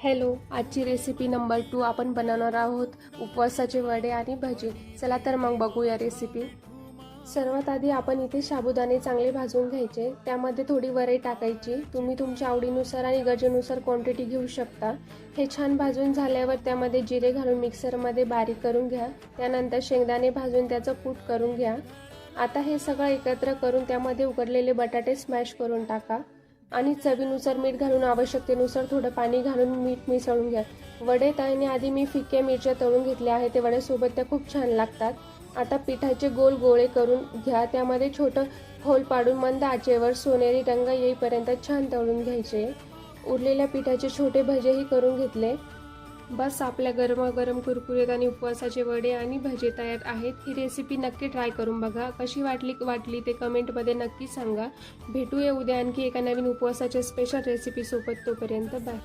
Hello, आजची recipe number 2 आपण बनवणार आहोत उपवासाचे वडे आणि भजी। चला तर मग बघूया रेसिपी। सर्वात आधी आपण इथे साबुदाणे चांगले भाजून घ्यायचे, त्यामध्ये थोडी वरई टाकायची। तुम्ही तुमच्या आवडीनुसार आणि गरजेनुसार क्वांटिटी घेऊ शकता। हे छान भाजून झाल्यावर त्यामध्ये जिरे घालून मिक्सरमध्ये बारीक करून घ्या। त्यानंतर शेंगदाणे भाजून त्याचं कूट करून घ्या। आता हे सगळं एकत्र करून त्यामध्ये उकडलेले बटाटे स्मॅश करून टाका आणि चवीनुसार मीठ घालून आवश्यकतेनुसार थोडं पाणी घालून मीठ मिसळून घ्या। वडे तळण्याआधी मी फिक्या मिरच्या तळून घेतल्या आहेत, ते वड्यासोबत त्या खूप छान लागतात। आता पिठाचे गोल गोळे करून घ्या, त्यामध्ये छोटं होल पाडून मंद आचेवर सोनेरी रंग येईपर्यंत छान तळून घ्यायचे। उरलेल्या पिठाचे छोटे भजेही करून घेतले। बस, आपल्या गरमागरम कुरकुरीत आणि उपवासाचे वडे आणि भजे तयार आहेत। ही रेसिपी नक्की ट्राय करून बघा। कशी वाटली ते कमेंटमध्ये नक्की सांगा। भेटूया उद्या आणखी एका नवीन उपवासाच्या स्पेशल रेसिपी सोबत। तोपर्यंत बाय।